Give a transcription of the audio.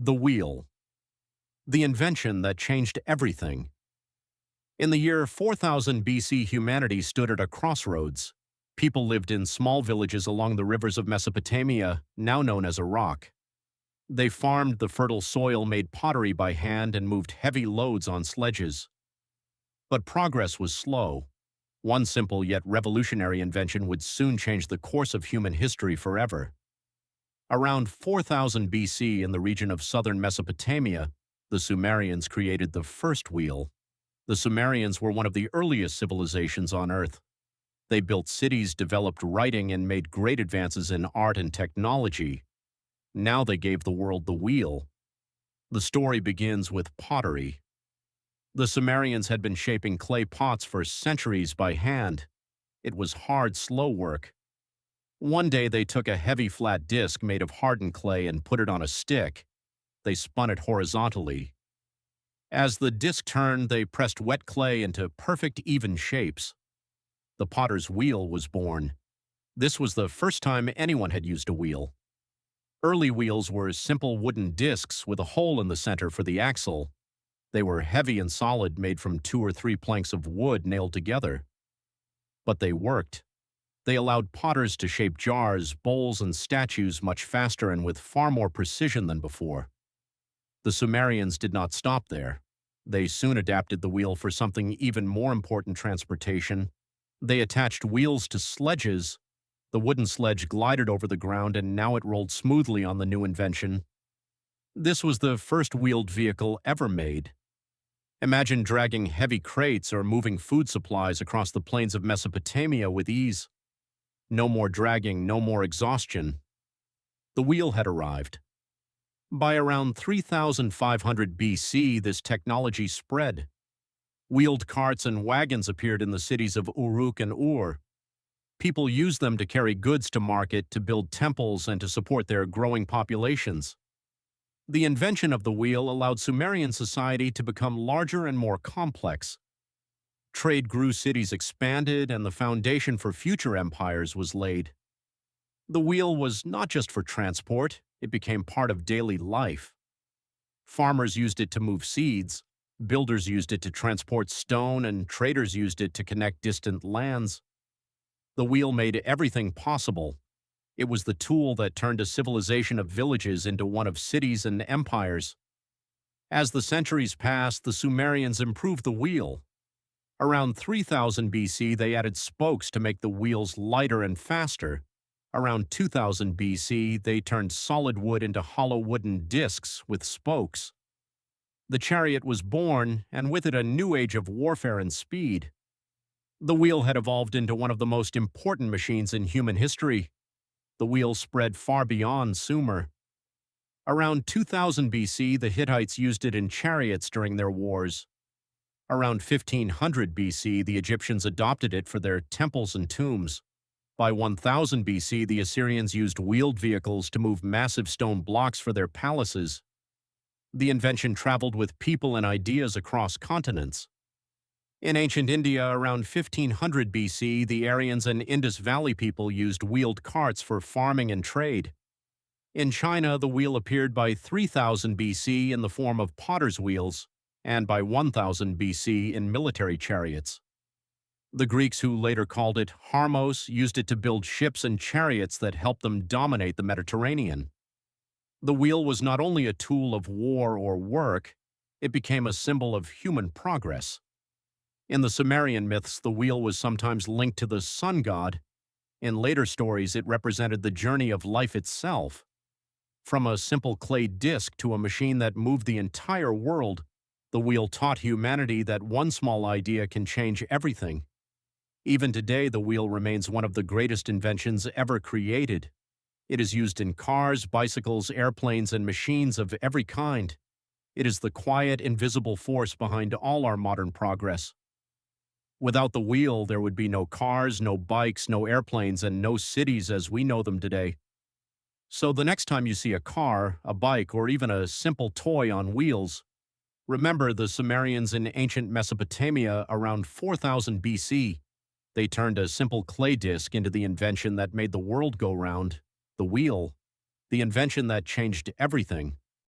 The wheel, the invention that changed everything. In the year 4000 BC, humanity stood at a crossroads. People lived in small villages along the rivers of Mesopotamia, now known as Iraq. They farmed the fertile soil, made pottery by hand, and moved heavy loads on sledges. But progress was slow. One simple yet revolutionary invention would soon change the course of human history forever. Around 4000 BC, in the region of southern Mesopotamia, the Sumerians created the first wheel. The Sumerians were one of the earliest civilizations on Earth. They built cities, developed writing, and made great advances in art and technology. Now they gave the world the wheel. The story begins with pottery. The Sumerians had been shaping clay pots for centuries by hand. It was hard, slow work. One day they took a heavy flat disc made of hardened clay and put it on a stick. They spun it horizontally. As the disc turned, they pressed wet clay into perfect, even shapes. The potter's wheel was born. This was the first time anyone had used a wheel. Early wheels were simple wooden discs with a hole in the center for the axle. They were heavy and solid, made from 2 or 3 planks of wood nailed together. But they worked. They allowed potters to shape jars, bowls, and statues much faster and with far more precision than before. The Sumerians did not stop there. They soon adapted the wheel for something even more important: transportation. They attached wheels to sledges. The wooden sledge glided over the ground, and now it rolled smoothly on the new invention. This was the first wheeled vehicle ever made. Imagine dragging heavy crates or moving food supplies across the plains of Mesopotamia with ease. No more dragging, no more exhaustion. The wheel had arrived. By around 3500 BC, this technology spread. Wheeled carts and wagons appeared in the cities of Uruk and Ur. People used them to carry goods to market, to build temples, and to support their growing populations. The invention of the wheel allowed Sumerian society to become larger and more complex. Trade grew, cities expanded, and the foundation for future empires was laid. The wheel was not just for transport, it became part of daily life. Farmers used it to move seeds, builders used it to transport stone, and traders used it to connect distant lands. The wheel made everything possible. It was the tool that turned a civilization of villages into one of cities and empires. As the centuries passed, the Sumerians improved the wheel. Around 3000 BC, they added spokes to make the wheels lighter and faster. Around 2000 BC, they turned solid wood into hollow wooden discs with spokes. The chariot was born, and with it a new age of warfare and speed. The wheel had evolved into one of the most important machines in human history. The wheel spread far beyond Sumer. Around 2000 BC, the Hittites used it in chariots during their wars. Around 1500 BC, the Egyptians adopted it for their temples and tombs. By 1000 BC, the Assyrians used wheeled vehicles to move massive stone blocks for their palaces. The invention traveled with people and ideas across continents. In ancient India, around 1500 BC, the Aryans and Indus Valley people used wheeled carts for farming and trade. In China, the wheel appeared by 3000 BC in the form of potter's wheels, and by 1000 BC in military chariots. The Greeks, who later called it harmos, used it to build ships and chariots that helped them dominate the Mediterranean. The wheel was not only a tool of war or work, it became a symbol of human progress. In the Sumerian myths, the wheel was sometimes linked to the sun god. In later stories, it represented the journey of life itself. From a simple clay disc to a machine that moved the entire world, the wheel taught humanity that one small idea can change everything. Even today, the wheel remains one of the greatest inventions ever created. It is used in cars, bicycles, airplanes, and machines of every kind. It is the quiet, invisible force behind all our modern progress. Without the wheel, there would be no cars, no bikes, no airplanes, and no cities as we know them today. So the next time you see a car, a bike, or even a simple toy on wheels, remember the Sumerians in ancient Mesopotamia around 4000 BC. They turned a simple clay disc into the invention that made the world go round, the wheel, the invention that changed everything.